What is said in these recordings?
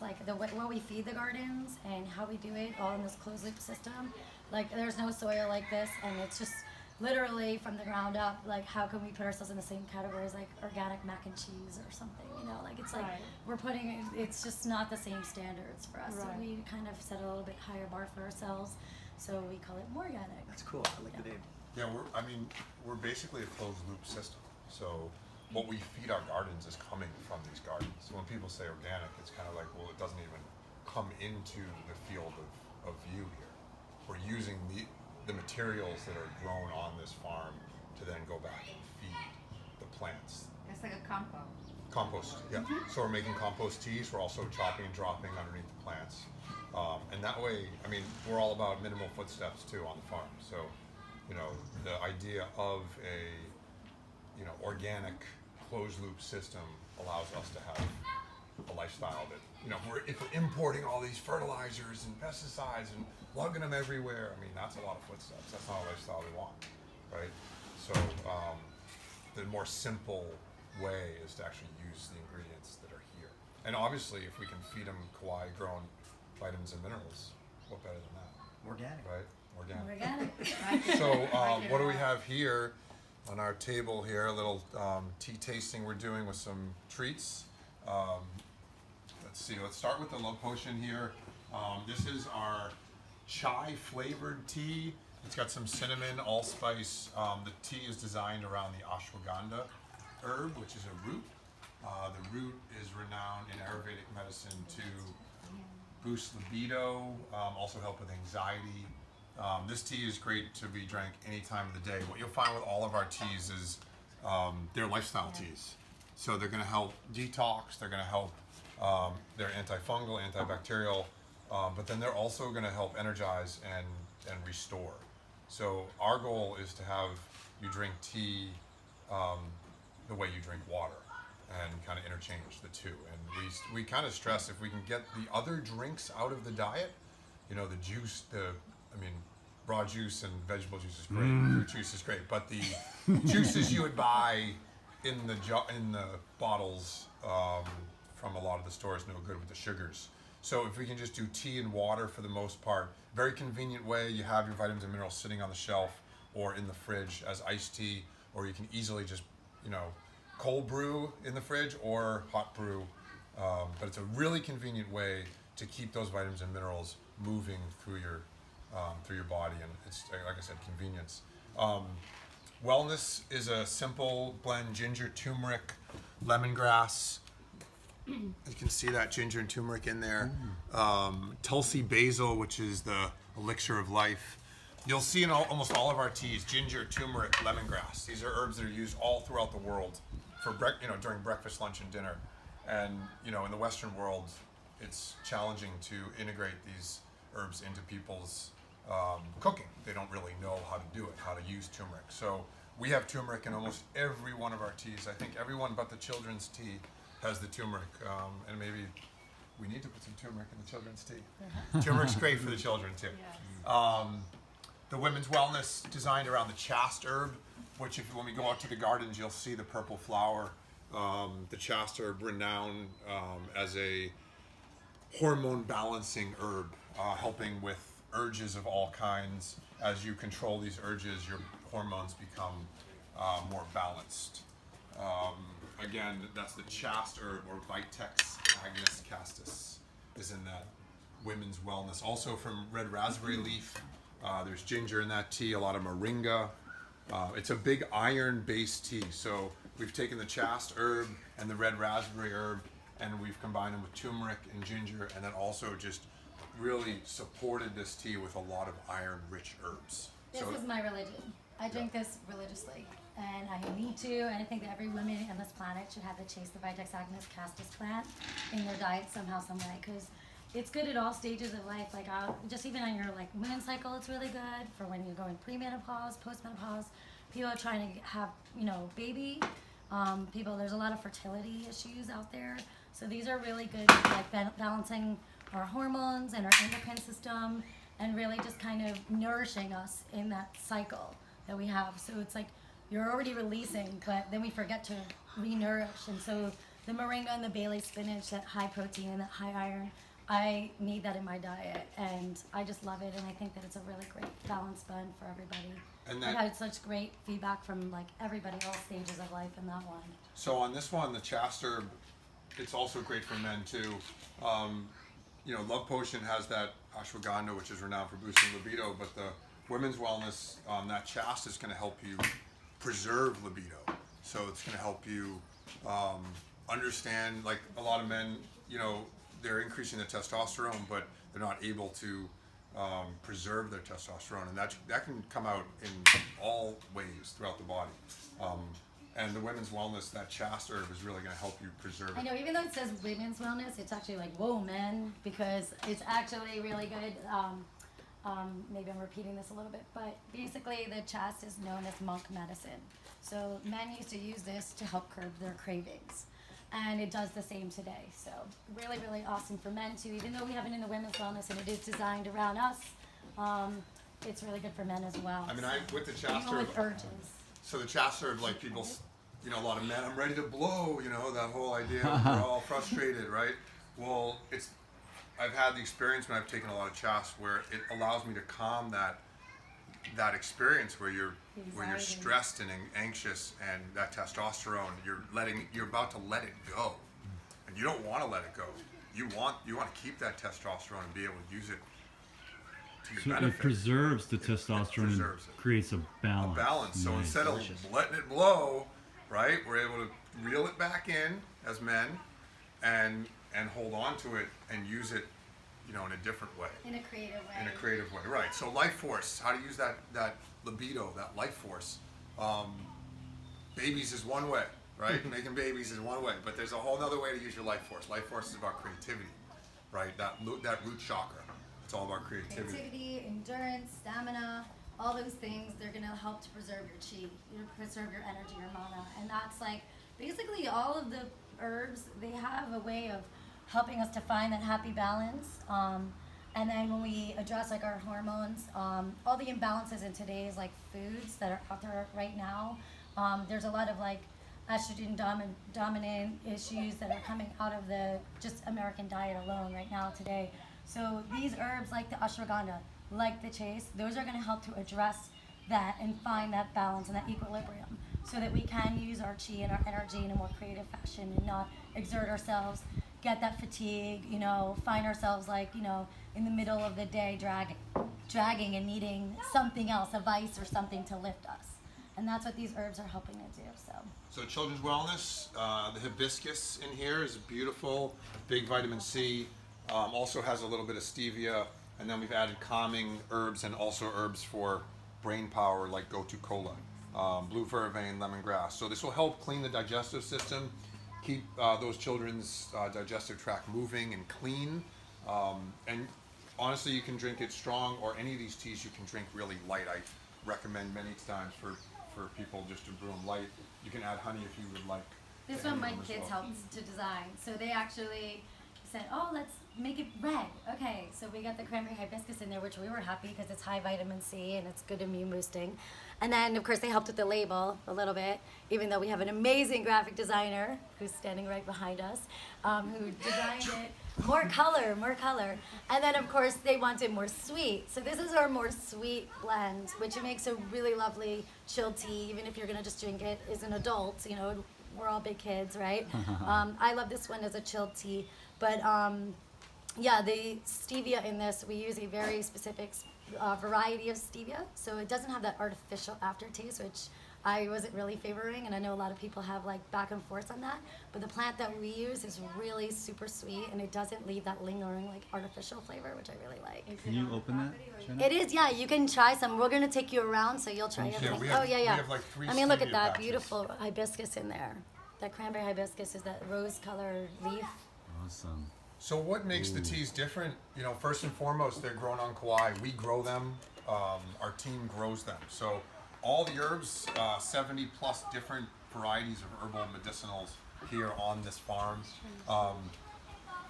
like the what we feed the gardens and how we do it all in this closed loop system. Like there's no soil like this, and it's just literally from the ground up. Like how can we put ourselves in the same category as like organic mac and cheese or something? You know, like it's like we're putting it's just not the same standards for us. So we kind of set a little bit higher bar for ourselves. So we call it more organic. That's cool. I like the name. Yeah, we're basically a closed loop system. So what we feed our gardens is coming from these gardens. So when people say organic, it's kind of like, well, it doesn't even come into the field of view here. We're using the materials that are grown on this farm to then go back and feed the plants. It's like a compost. Compost, yeah. So we're making compost teas. We're also chopping and dropping underneath the plants. And that way, I mean, we're all about minimal footsteps too on the farm. So, you know, the idea of a, you know, organic closed loop system allows us to have a lifestyle that, you know, if we're importing all these fertilizers and pesticides and lugging them everywhere, I mean, that's a lot of footsteps. That's not a lifestyle we want, right? So the more simple way is to actually use the ingredients that are here. And obviously, if we can feed them KAUAI grown vitamins and minerals, what better than that? Organic. Right? Organic. Organic. So what do we have here on our table here? A little tea tasting we're doing with some treats. Let's see, let's start with the love potion here. This is our chai flavored tea. It's got some cinnamon, allspice. The tea is designed around the ashwagandha herb, which is a root. The root is renowned in Ayurvedic medicine to boost libido, also help with anxiety. This tea is great to be drank any time of the day. What you'll find with all of our teas is they're lifestyle teas. So they're going to help detox, they're going to help, they're antifungal, antibacterial, but then they're also going to help energize and restore. So our goal is to have you drink tea the way you drink water and kind of interchange the two. And we kind of stress if we can get the other drinks out of the diet, you know, the juice, raw juice and vegetable juice is great, fruit juice is great, but the juices you would buy in the bottles from a lot of the stores no good with the sugars. So if we can just do tea and water for the most part, very convenient way, you have your vitamins and minerals sitting on the shelf or in the fridge as iced tea, or you can easily just, you know, cold brew in the fridge or hot brew. But it's a really convenient way to keep those vitamins and minerals moving through your body, and it's, like I said, convenience. Wellness is a simple blend: ginger, turmeric, lemongrass. You can see that ginger and turmeric in there. Tulsi basil, which is the elixir of life. You'll see in almost all of our teas, ginger, turmeric, lemongrass. These are herbs that are used all throughout the world for during breakfast, lunch, and dinner. And in the Western world, it's challenging to integrate these herbs into people's cooking. They don't really know how to do it, how to use turmeric. So we have turmeric in almost every one of our teas. I think everyone but the children's tea has the turmeric, and maybe we need to put some turmeric in the children's tea. Turmeric's great for the children too. Yes. The women's wellness designed around the chaste herb, which when we go out to the gardens, you'll see the purple flower. The chaste herb, renowned as a hormone balancing herb, helping with urges of all kinds. As you control these urges, your hormones become more balanced. Again, that's the chaste herb, or Vitex agnus castus is in that women's wellness. Also from red raspberry leaf, there's ginger in that tea, a lot of moringa. It's a big iron-based tea. So we've taken the chaste herb and the red raspberry herb, and we've combined them with turmeric and ginger, and then also just really supported this tea with a lot of iron-rich herbs. This is my religion. I drink this religiously, and I need to, and I think that every woman on this planet should have the taste of Vitex agnus castus plant in their diet somehow, some way, because it's good at all stages of life. Like just even on your moon cycle, it's really good for when you're going premenopause, postmenopause. People are trying to have baby. There's a lot of fertility issues out there, so these are really good at balancing our hormones and our endocrine system, and really just kind of nourishing us in that cycle that we have. So it's like you're already releasing, but then we forget to re-nourish, and so the moringa and the Bailey spinach, that high protein, that high iron. I need that in my diet, and I just love it. And I think that it's a really great balanced blend for everybody. And I've that, had such great feedback from like everybody, all stages of life in that one. so on this one, the Chaster, it's also great for men too. You know, Love Potion has that ashwagandha, which is renowned for boosting libido, but the women's wellness, that Chaster is going to help you preserve libido. So it's going to help you understand, like a lot of men, you know, they're increasing their testosterone, but they're not able to preserve their testosterone, and that can come out in all ways throughout the body. And the women's wellness, that Chaster herb is really going to help you preserve I it. know, even though it says women's wellness, it's actually like, whoa, men, because it's actually really good. Maybe I'm repeating this a little bit, but basically the Chaster is known as monk medicine. So men used to use this to help curb their cravings. And it does the same today. So really, really awesome for men too. Even though we have it in the women's wellness and it is designed around us, it's really good for men as well. I mean, with the Even Chaster, with urges. so the Chaster, like people, you know, a lot of men, I'm ready to blow, you know, that whole idea, we're all frustrated, right? Well, I've had the experience when I've taken a lot of Chaster where it allows me to calm that experience where you're stressed and anxious, and that testosterone, you're about to let it go, and you don't want to let it go. You want to keep that testosterone and be able to use it to your benefit. It preserves the testosterone and creates a balance. A balance. So Nice. instead of letting it blow, right, we're able to reel it back in as men, and hold on to it and use it, you know, in a different way. In a creative way. In a creative way, right? So life force, how to use that libido, that life force. Babies is one way, right? Making babies is one way, but there's a whole other way to use your life force. Life force is about creativity, right? That root chakra. It's all about creativity. Creativity, endurance, stamina, all those things, they're going to help to preserve your chi, preserve your energy, your mana. And that's like, basically all of the herbs, they have a way of helping us to find that happy balance. And then when we address like our hormones, all the imbalances in today's like foods that are out there right now, there's a lot of like estrogen dominant issues that are coming out of the just American diet alone right now today. So these herbs like the ashwagandha, like the chase, those are going to help to address that and find that balance and that equilibrium so that we can use our chi and our energy in a more creative fashion and not exert ourselves, get that fatigue, you know, find ourselves like, you know, in the middle of the day dragging and needing something else, a vice or something to lift us. And that's what these herbs are helping to do. So children's wellness, the hibiscus in here is beautiful, big vitamin C, also has a little bit of stevia, and then we've added calming herbs and also herbs for brain power like gotu kola, blue vervain, lemongrass. So this will help clean the digestive system, keep those children's digestive tract moving and clean. And honestly, you can drink it strong, or any of these teas you can drink really light. I recommend many times for people just to brew them light. You can add honey if you would like. This one my kids helped to design. So they actually said, oh, let's make it red. Okay, so we got the cranberry hibiscus in there, which we were happy because it's high vitamin C and it's good immune boosting. And then, of course, they helped with the label a little bit, even though we have an amazing graphic designer who's standing right behind us, who designed it. More color. And then, of course, they wanted more sweet. So this is our more sweet blend, which makes a really lovely chilled tea, even if you're going to just drink it as an adult. You know, we're all big kids, right? I love this one as a chilled tea. But, yeah, the stevia in this, we use a very specific variety of stevia. So it doesn't have that artificial aftertaste, which I wasn't really favoring, and I know a lot of people have like back and forth on that, but the plant that we use is really super sweet, and it doesn't leave that lingering like artificial flavor, which I really like. Can you open that, Jenna? It is, yeah, you can try some. We're going to take you around, so you'll try everything. we have like 3 I mean, look at stevia that patches. beautiful hibiscus in there. That cranberry hibiscus is that rose-colored leaf. Awesome. So what makes the teas different? You know, first and foremost, they're grown on KAUAI. We grow them. Our team grows them. So all the herbs, 70 plus different varieties of herbal medicinals here on this farm.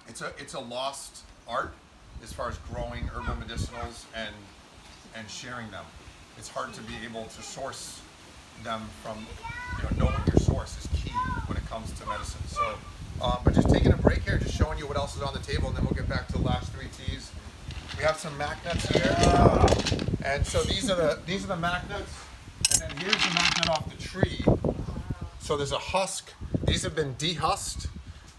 It's a lost art as far as growing herbal medicinals and sharing them. It's hard to be able to source them from, you know, knowing your source is key when it comes to medicine. So But just taking a break here, just showing you what else is on the table, and then we'll get back to the last 3 teas. We have some mac nuts here, and so these are the mac nuts, and then here's the mac nut off the tree. So there's a husk. These have been dehusked,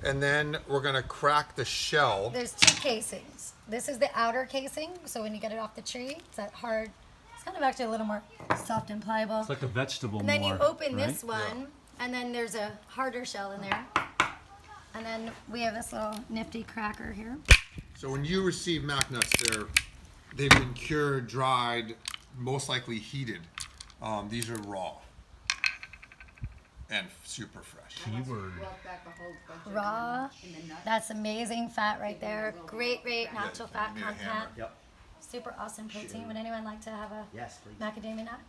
and then we're gonna crack the shell. There's 2 casings. This is the outer casing, so when you get it off the tree, it's that hard. It's kind of actually a little more soft and pliable. It's like a vegetable. And then you open right? this one, and then there's a harder shell in there. And then we have this little nifty cracker here. So when you receive mac nuts, they've been cured, dried, most likely heated. These are raw and super fresh. Keyword. Raw. That's amazing fat right there. Great natural fat give me a content. hammer. Yep. Super awesome protein. Would anyone like to have a Yes, please. macadamia nut?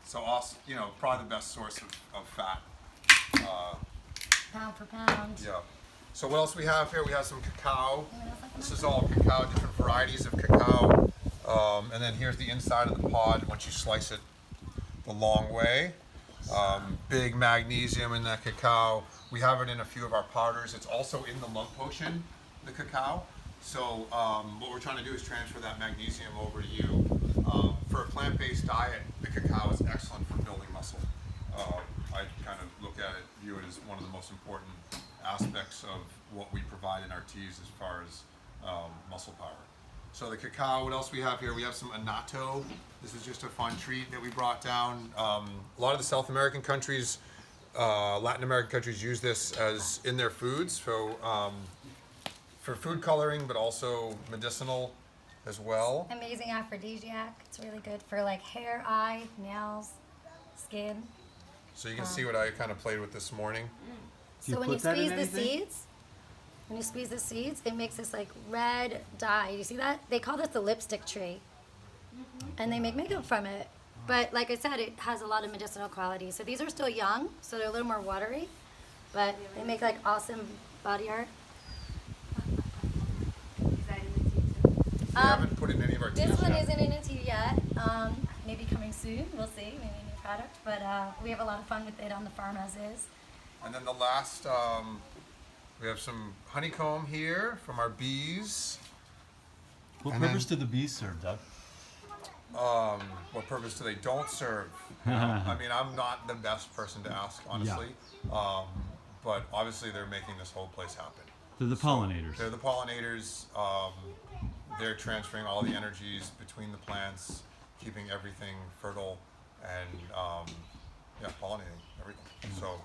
So also, probably the best source of fat. Pound for pound. Yeah. So what else we have here? We have some cacao. Anyone else like This that? is all cacao, different varieties of cacao. And then here's the inside of the pod once you slice it the long way. Big magnesium in that cacao. We have it in a few of our powders. It's also in the love potion, the cacao. So what we're trying to do is transfer that magnesium over to you. For a plant-based diet, the cacao is excellent for building muscle. I kind of look at it, view it as one of the most important aspects of what we provide in our teas as far as muscle power. So the cacao, what else we have here? We have some annatto. This is just a fun treat that we brought down. A lot of the South American countries, Latin American countries use this as in their foods. So for food coloring, but also medicinal as well. Amazing aphrodisiac. It's really good for like hair, eye, nails, skin. So you can see what I kind of played with this morning. Do you So when you put that in squeeze the anything? seeds, it makes this like red dye. You see that? They call this the lipstick tree. And they make makeup from it. But like I said, it has a lot of medicinal qualities. So these are still young, so they're a little more watery. But they make like awesome body art. We haven't put in any of our teas This one yet. isn't in a tea yet. Maybe coming soon. We'll see. Maybe a new product. But we have a lot of fun with it on the farm as is. And then the last, we have some honeycomb here from our bees. What And purpose then- do the bees serve, Doug? What purpose do they don't serve? I mean, I'm not the best person to ask, honestly. But obviously they're making this whole place happen. They're the pollinators. They're the pollinators. They're transferring all the energies between the plants, keeping everything fertile, and pollinating everything. So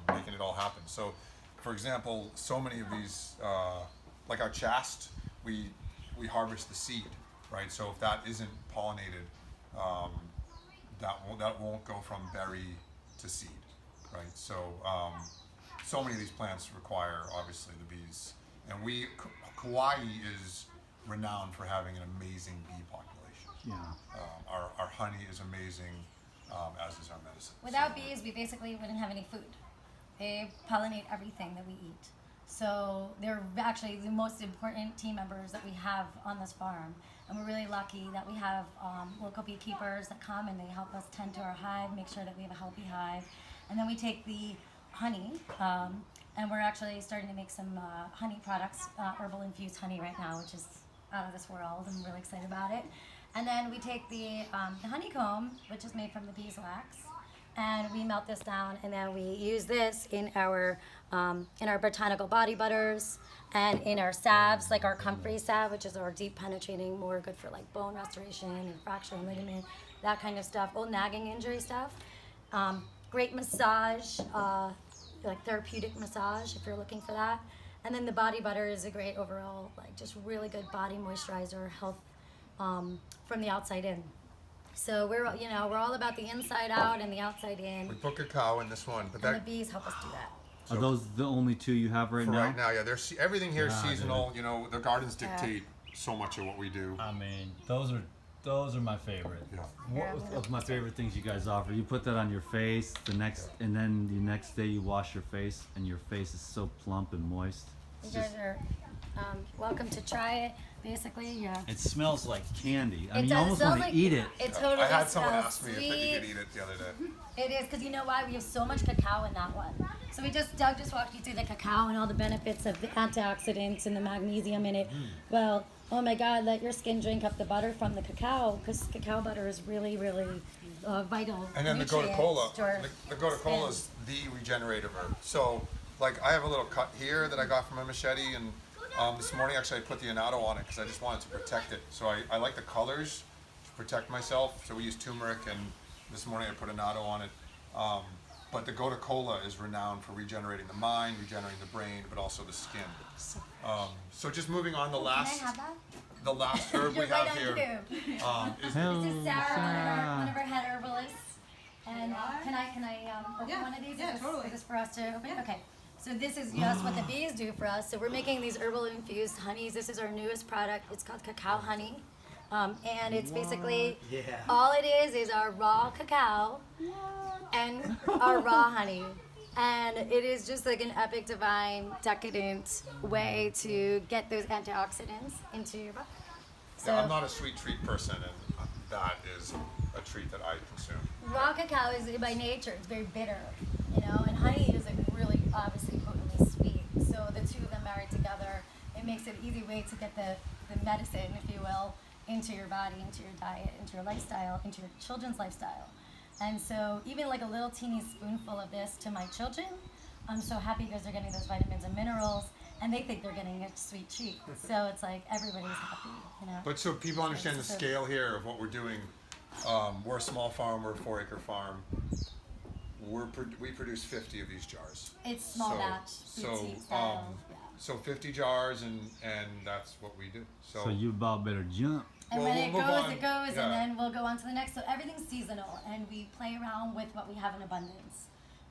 making it all happen. So, for example, so many of these, like our chast, we harvest the seed, right? So if that isn't pollinated, that won't go from berry to seed, right? So so many of these plants require obviously the bees, and KAUAI is renowned for having an amazing bee population. Yeah. Our honey is amazing, as is our medicine. Without bees, we basically wouldn't have any food. They pollinate everything that we eat. So they're actually the most important team members that we have on this farm. And we're really lucky that we have local beekeepers that come and they help us tend to our hive, make sure that we have a healthy hive. And then we take the honey, and we're actually starting to make some honey products, herbal infused honey right now, which is out of this world. I'm really excited about it. And then we take the honeycomb, which is made from the beeswax, and we melt this down, and then we use this in our botanical body butters and in our salves, like our comfrey salve, which is our deep penetrating, more good for like bone restoration and fracture and ligament, that kind of stuff, old nagging injury stuff. Great massage, like therapeutic massage if you're looking for that. And then the body butter is a great overall, like just really good body moisturizer, health from the outside in. So we're all about the inside out and the outside in. We put cacao in this one, but And the that bees help us do that. Are those the only 2 you have right for now? right now, yeah. Everything here is Ah, seasonal. You know, the gardens dictate so much of what we do. I mean, those are my favorite. Yeah. What of my favorite things you guys offer? You put that on your face and then the next day you wash your face, and your face is so plump and moist. You guys are welcome to try it. Basically, yeah. It smells like candy. I It mean, you does. almost It want smells to eat it. It totally I had someone smells ask me sweet. if you could eat it the other day. It is, because you know why? We have so much cacao in that one. So Doug just walked you through the cacao and all the benefits of the antioxidants and the magnesium in it. Well, oh my God, let your skin drink up the butter from the cacao, because cacao butter is really, really vital. And then the nutrient gotu-kola. to our The gotu-kola is the regenerative herb. So, like, I have a little cut here that I got from a machete, and this morning actually I put the annatto on it because I just wanted to protect it. So I like the colors to protect myself. So we use turmeric, and this morning I put annatto on it. But the gotu-kola is renowned for regenerating the mind, regenerating the brain, but also the skin. So just moving on, Can I have that? the last herb we You're right have on here cue. is This is Sarah, one of our head herbalists. And can I open one of these? Yeah, totally. Is this for us to open? Okay. So this is just what the bees do for us. So we're making these herbal infused honeys. This is our newest product. It's called cacao honey. And it's basically, all it is our raw cacao and our raw honey. And it is just like an epic, divine, decadent way to get those antioxidants into your body. So yeah, I'm not a sweet treat person, and that is a treat that I consume. raw cacao is by nature, it's very bitter, and honey is like really obviously potently sweet. So the two of them married together, it makes it an easy way to get the medicine, if you will, into your body, into your diet, into your lifestyle, into your children's lifestyle. And so even like a little teeny spoonful of this to my children, I'm so happy because they're getting those vitamins and minerals, and they think they're getting a sweet treat. So it's like everybody's happy, But so people understand the scale here of what we're doing. We're a small farm, we're a 4-acre farm. We produce 50 of these jars. It's small batch, boutique style. So 50 jars, and that's what we do. So you about better jump. And Well, when it we'll move goes, on. it goes, Yeah. and then we'll go on to the next. So everything's seasonal, and we play around with what we have in abundance.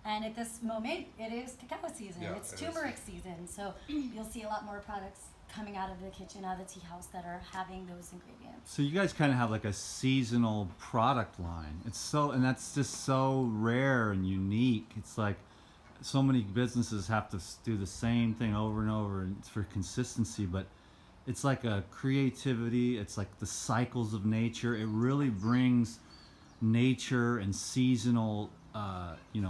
And at this moment, it is cacao season. Yeah, It's it is. turmeric season. So you'll see a lot more products coming out of the kitchen, out of the tea house that are having those ingredients. So you guys kind of have like a seasonal product line. And that's just so rare and unique. It's like so many businesses have to do the same thing over and over, and it's for consistency, but it's like a creativity. It's like the cycles of nature. It really brings nature and seasonal,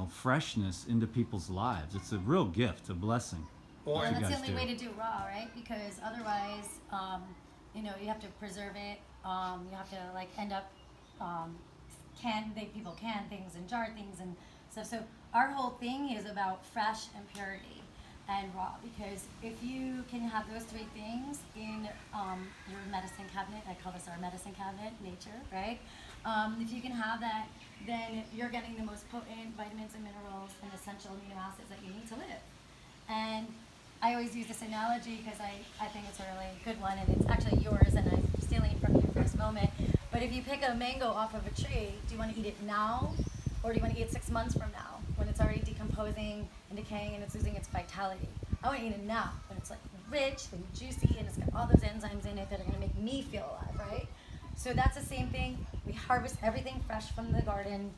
freshness into people's lives. It's a real gift, a blessing. Well, what And you that's the guys only do. way to do raw, right? Because otherwise, you have to preserve it. You have to end up people can things and jar things and stuff. So our whole thing is about fresh and purity and raw, because if you can have those three things in your medicine cabinet, I call this our medicine cabinet, nature, right? If you can have that, then you're getting the most potent vitamins and minerals and essential amino acids that you need to live. And I always use this analogy because I think it's a really good one, and it's actually yours, and I'm stealing it from you for this moment. But if you pick a mango off of a tree, do you want to eat it now, or do you want to eat it 6 months from now, when it's already decomposing and decaying and it's losing its vitality? I want to eat it now, when it's like rich and juicy and it's got all those enzymes in it that are going to make me feel alive, right? So that's the same thing. We harvest everything fresh from the garden,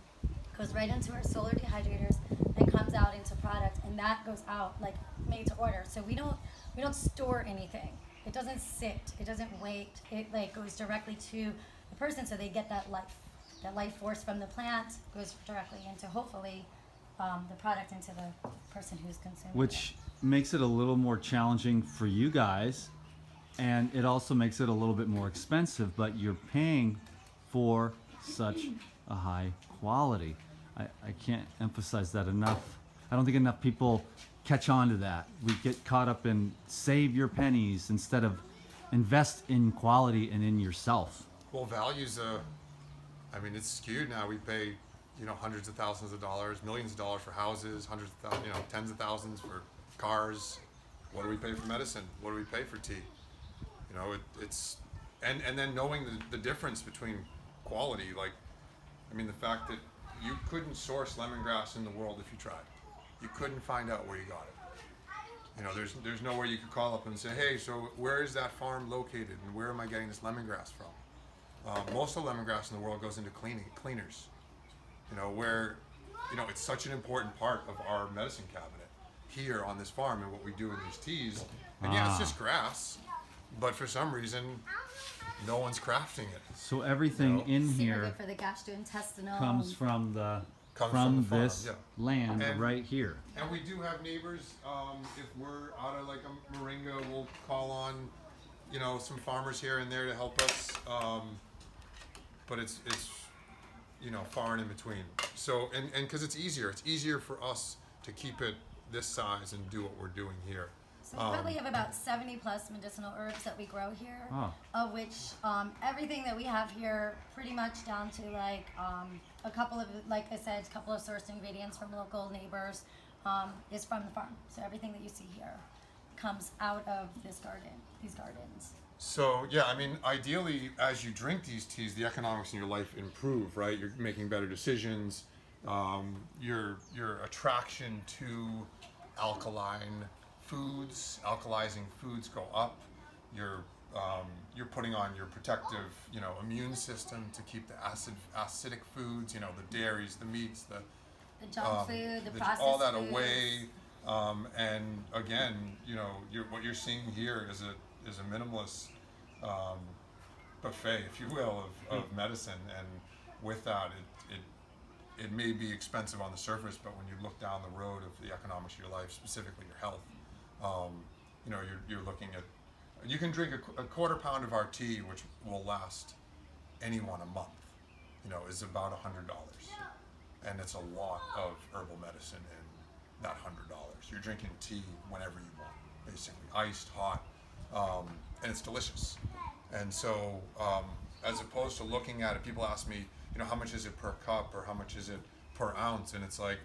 goes right into our solar dehydrators, and comes out into product, and that goes out like made to order. So we don't store anything. It doesn't sit. It doesn't wait. It goes directly to the person, so they get that life force from the plant goes directly into hopefully the product into the person who's consuming Which makes it a little more challenging for you guys, and it also makes it a little bit more expensive, but you're paying for such a high quality. I can't emphasize that enough. I don't think enough people catch on to that. We get caught up in save your pennies instead of invest in quality and in yourself. Well, values, it's skewed now. We pay, hundreds of thousands of dollars, millions of dollars for houses, hundreds of thousands, tens of thousands for cars. What do we pay for medicine? What do we pay for tea? It's, and then knowing the difference between quality, the fact that you couldn't source lemongrass in the world if you tried. You couldn't find out where you got it. There's nowhere you could call up and say, hey, so where is that farm located, and where am I getting this lemongrass from? Most of the lemongrass in the world goes into cleaners. Where it's such an important part of our medicine cabinet here on this farm and what we do in these teas. And yeah, it's just grass, but for some reason, no one's crafting it. So everything in Super here good for the gastrointestinal. comes from the Comes from the farm, this yeah. land And- right here. And we do have neighbors. If we're out of like a moringa, we'll call on, some farmers here and there to help us. But it's far and in between. So and because it's easier for us to keep it this size and do what we're doing here. So we probably have about 70 plus medicinal herbs that we grow here, Oh. of which everything that we have here, pretty much down to like a couple of, like I said, a couple of sourced ingredients from local neighbors, is from the farm. So everything that you see here comes out of these gardens. So yeah, I mean, ideally, as you drink these teas, the economics in your life improve, right? You're making better decisions. Your attraction to alkalizing foods go up. You're putting on your protective, immune system to keep the acidic foods, the dairies, the meats, the junk food, the processed all that foods. away. And again, what you're seeing here is a minimalist buffet, if you will, of medicine. And with that, it may be expensive on the surface, but when you look down the road of the economics of your life, specifically your health, you're looking at, you can drink a quarter pound of our tea, which will last anyone a month, is about $100. And it's a lot of herbal medicine in that $100. You're drinking tea whenever you want, basically, iced, hot, and it's delicious. And so, as opposed to looking at it, people ask me, how much is it per cup or how much is it per ounce? And it's like,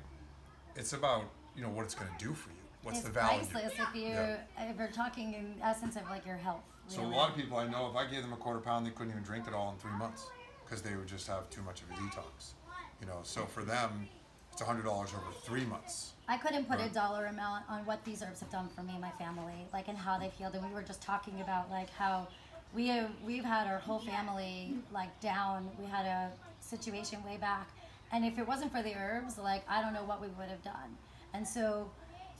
it's about, what it's going to do for you. What's It's the value? priceless if you're talking in essence of like your health. So really. a lot of people I know, if I gave them a quarter pound, they couldn't even drink it all in 3 months because they would just have too much of a detox. So for them, it's $100 over 3 months. I couldn't put a Right. dollar amount on what these herbs have done for me and my family, like, and how they've healed. And we were just talking about like how we've had our whole family like down. We had a situation way back, and if it wasn't for the herbs, like, I don't know what we would have done. And so,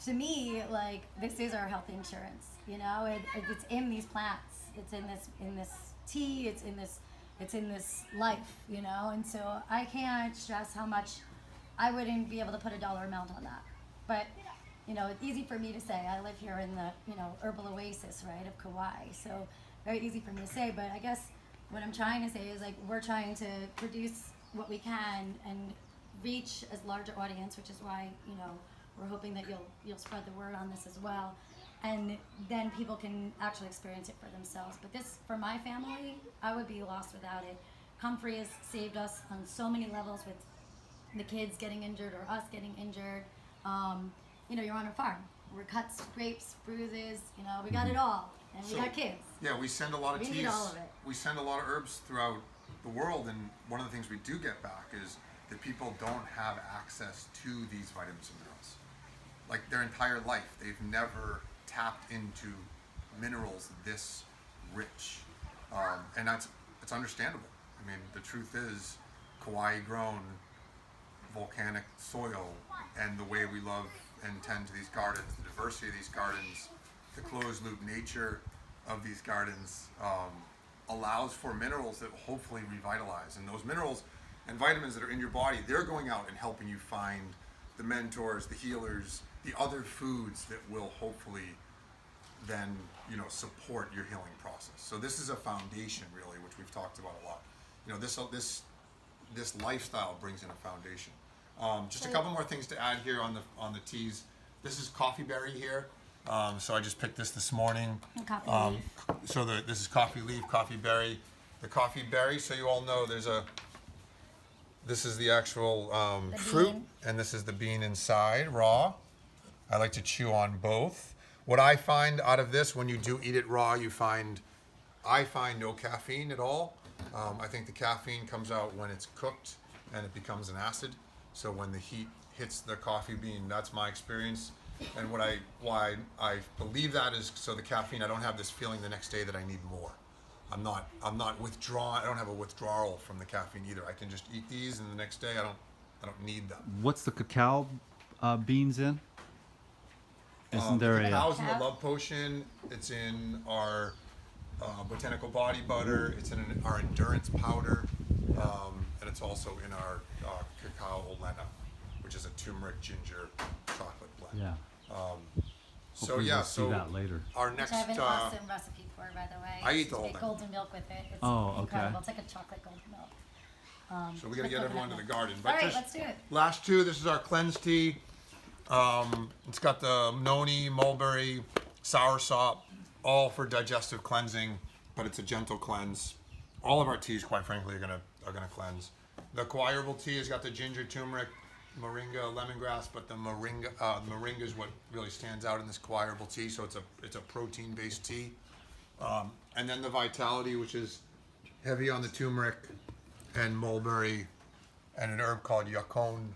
to me, like, this is our health insurance. It's in these plants. It's in this tea. It's in this life. And so I can't stress how much. I wouldn't be able to put a dollar amount on that, but it's easy for me to say. I live here in the herbal oasis, right, of KAUAI, so very easy for me to say. But I guess what I'm trying to say is, like, we're trying to produce what we can and reach as large an audience, which is why we're hoping that you'll spread the word on this as well, and then people can actually experience it for themselves. But this, for my family, I would be lost without it. Comfrey has saved us on so many levels with the kids getting injured or us getting injured. You're on a farm. We're cuts, scrapes, bruises. We got it all, and we So- got kids. Yeah, we send a lot of We teas. need all of it. We send a lot of herbs throughout the world, and one of the things we do get back is that people don't have access to these vitamins and minerals. Like, their entire life, they've never tapped into minerals this rich, and it's understandable. I mean, the truth is, Kauai grown, volcanic soil, and the way we love and tend to these gardens, the diversity of these gardens, the closed loop nature of these gardens allows for minerals that hopefully revitalize. And those minerals and vitamins that are in your body, they're going out and helping you find the mentors, the healers, the other foods that will hopefully then support your healing process. So this is a foundation, really, which we've talked about a lot. This lifestyle brings in a foundation. Just a couple more things to add here on the teas. This is coffee berry here. So I just picked this morning. And coffee leaf. So this is coffee leaf, coffee berry. The coffee berry, so you all know this is the actual The fruit, bean. and this is the bean inside, raw. I like to chew on both. What I find out of this, when you do eat it raw, I find no caffeine at all. I think the caffeine comes out when it's cooked and it becomes an acid. So when the heat hits the coffee bean, that's my experience. And why I believe that is so the caffeine, I don't have this feeling the next day that I need more. I'm not withdrawn. I don't have a withdrawal from the caffeine either. I can just eat these, and the next day I don't need them. What's the cacao beans in? Isn't there The a? cacao's in the love potion. It's in our botanical body butter. It's in our endurance powder, and it's also in our cacao olena. which is a turmeric ginger chocolate blend. Yeah. So Hopefully yeah, we'll see so that later. our Which next I have an awesome recipe for, by the way. I eat the You whole make thing. golden milk with it. It's Oh, okay. incredible. It's like a chocolate golden milk. so we're gonna with get everyone coconut to the milk. garden. All right, just let's do it. last two. This is our cleanse tea. It's got the noni, mulberry, soursop, all for digestive cleansing, but it's a gentle cleanse. All of our teas, quite frankly, are gonna cleanse. The KAUAI herbal tea has got the ginger, turmeric, moringa, lemongrass, but the moringa is what really stands out in this KAUAI herbal tea. So it's a protein-based tea. And then the vitality, which is heavy on the turmeric and mulberry, and an herb called yacon,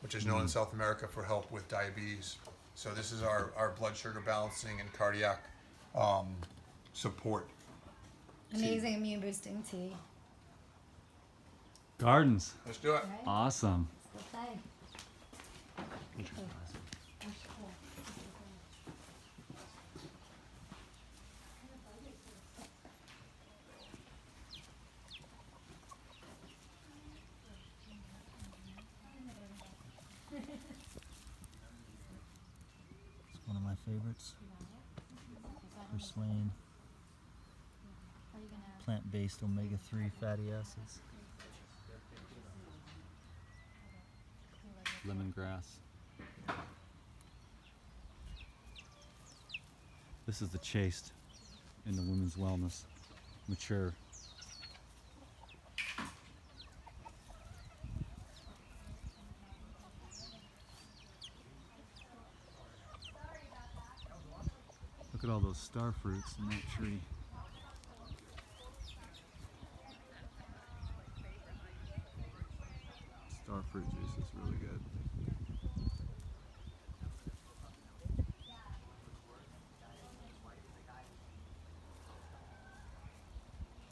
which is known in South America for help with diabetes. So this is our blood sugar balancing and cardiac support. Amazing immune boosting tea. Gardens. Let's do it. All right, Awesome. let's go play. It's one of my favorites. Purslane, Are you gonna? plant-based omega-3 fatty acids. Lemongrass. This is the chaste in the women's wellness. Mature. Look at all those star fruits in that tree. Star fruit juice is really good.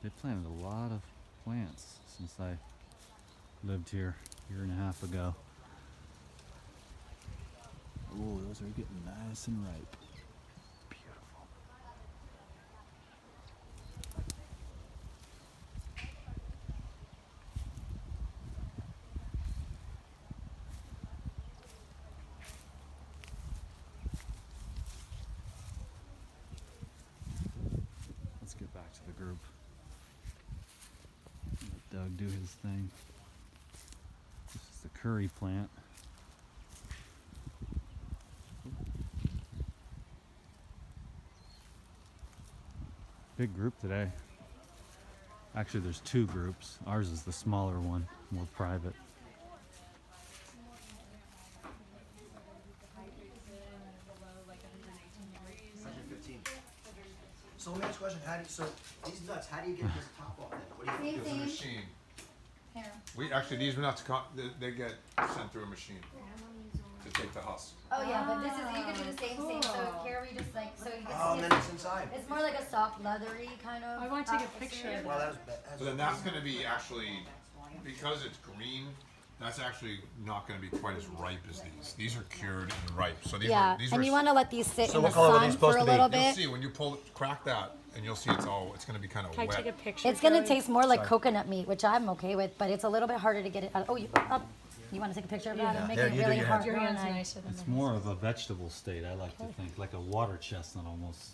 They planted a lot of plants since I lived here a year and a half ago. Oh, those are getting nice and ripe. Beautiful. Let's get back to the group. Let Doug do his thing. This is the curry plant. Big group today. Actually, there's two groups. Ours is the smaller one, more private. So let me ask you a question. So these nuts, how do you get this top off then? What do you Same There's a thing. machine. Here. These nuts they get sent through a machine to take the husk. Oh yeah, but this is you can do the same thing. So here we just like so you can Oh, see and then it's inside. it's more like a soft leathery kind of. I want to take a atmosphere. picture. Well, that was bad. So then that's going to be actually, because it's green, that's actually not going to be quite as ripe as these. These are cured and ripe. So these Yeah, are, these and are, you want to let these sit So in the what color are sun these supposed for a to be? little you'll bit. see when you crack that, and you'll see it's going to be kind of Can I wet. take a picture? It's gonna Joey? taste more like coconut meat, which I'm okay with, but it's a little bit harder to get it out. Oh, you want to take a picture of that and make Yeah, it you do really your hard? hands. Your hand's Really nice. nicer than It's mine. more of a vegetable state, I like to think, like a water chestnut almost.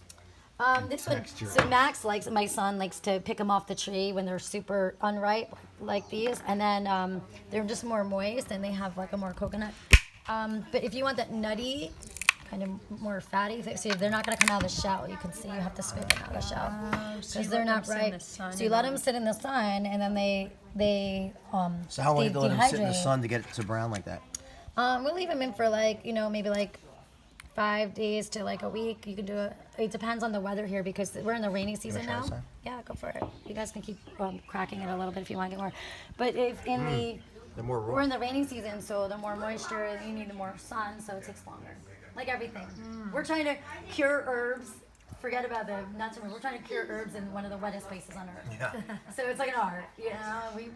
This one, texture. so Max likes, my son likes to pick them off the tree when they're super unripe, like these, and then they're just more moist and they have like a more coconut. But if you want that nutty, kind of more fatty, so they're not gonna come out of the shell. You can see you have to scrape them out of the shell So because you they're let not them sit in ripe. the sun So you and let then- them sit in the sun and then they So how long do you let them sit in the dehydrate. sun to get it to brown like that? We'll leave them in for like, maybe like 5 days to like a week. You can do it. It depends on the weather here because we're in the rainy season try now. this out? Yeah, go for it. You guys can keep cracking it a little bit if you want to get more. But if in the They're more raw. we're in the rainy season, so the more moisture, you need the more sun, so it takes longer. Like everything. We're trying to cure herbs. Forget about the nuts. We're trying to cure herbs in one of the wettest places on earth. Yeah. So it's like an art,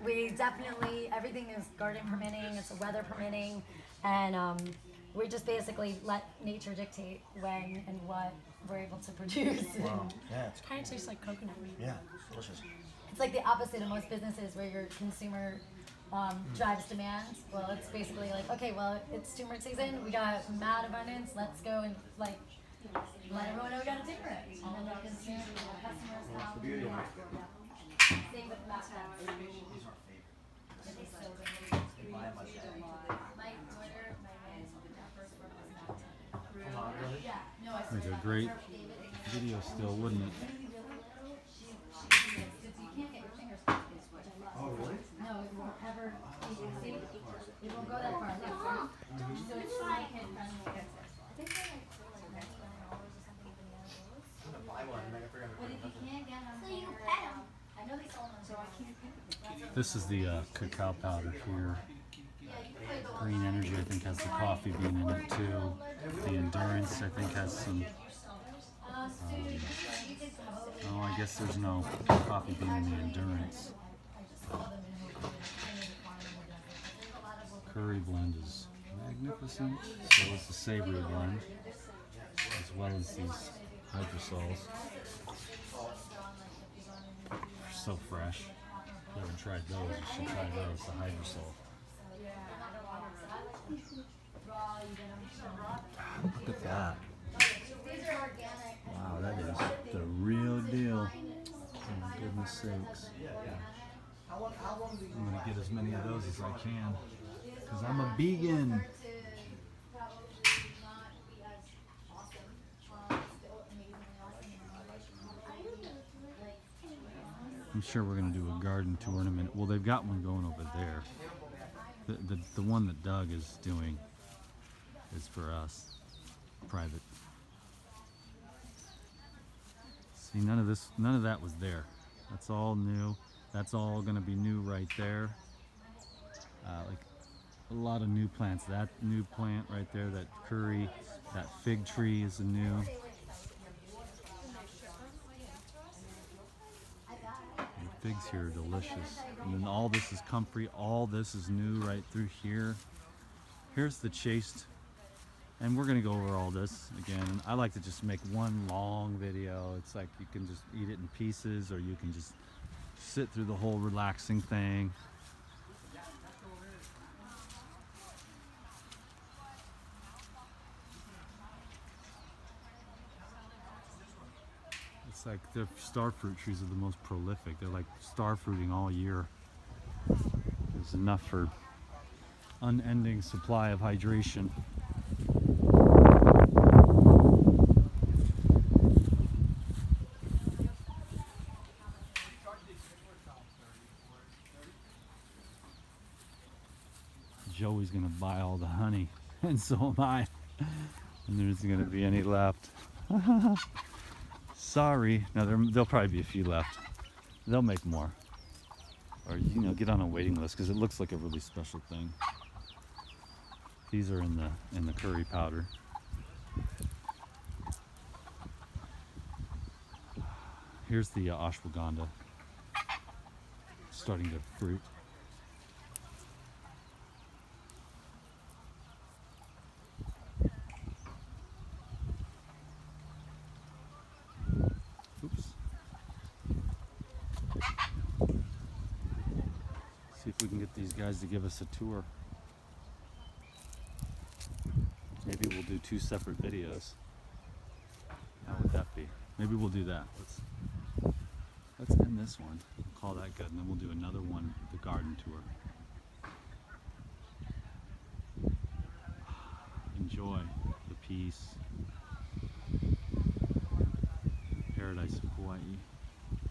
We definitely, everything is garden permitting, it's weather permitting, and we just basically let nature dictate when and what we're able to produce. Wow. Yeah, it's Kind of tastes like coconut meat. yeah, delicious. It's like the opposite of most businesses where your consumer drives demand. Well, it's basically like, okay, well, it's turmeric season. We got mad abundance. Let's go and like let everyone know we got a turmeric. And then the consumer, customers come. Same with mass These are favorite. My daughter, my first work was not. Come on, really? Yeah, no, I Make a great video still, wouldn't it? You can't get your fingers cut, which I love. Oh, really? No, it won't ever. See, it won't go that far. So it's really kid friendly. I think they're like $20 or something even more. I'm gonna buy one and then I forgot to But put if you it can't get them, I know they sell them, so I can't get them. This is the cacao powder here. Green Energy, I think, has the coffee bean in it too. The Endurance, I think, has some. Oh, I guess there's no coffee bean in the Endurance. Curry blend is magnificent. So is the savory blend, as well as these hydrosols. They're so fresh. If you haven't tried those, you should try those. The hydrosol. Look at that. Wow, that is the real deal. For goodness sakes. How long do you I'm gonna get as many of those as I can, because I'm a vegan. I'm sure we're gonna do a garden tournament. Well, they've got one going over there. The one that Doug is doing is for us, private. See, none of that was there. That's all new. That's all gonna be new right there. Like a lot of new plants. That new plant right there, that curry, that fig tree is a new. The figs here are delicious. And then all this is comfrey. All this is new right through here. Here's the chased. And we're gonna go over all this again. I like to just make one long video. It's like you can just eat it in pieces, or you can just sit through the whole relaxing thing. It's like the star fruit trees are the most prolific. They're like star fruiting all year. There's enough for unending supply of hydration. Joey's gonna buy all the honey, and so am I. And there isn't gonna be any left. Sorry. No, there'll probably be a few left. They'll make more, or get on a waiting list, because it looks like a really special thing. These are in the curry powder. Here's the ashwagandha starting to fruit. Oops. See if we can get these guys to give us a tour. Maybe we'll do 2 separate videos. How would that be? Maybe we'll do that. Let's end this one. We'll call that good, and then we'll do another one, the garden tour. Enjoy the peace, paradise of Kauai.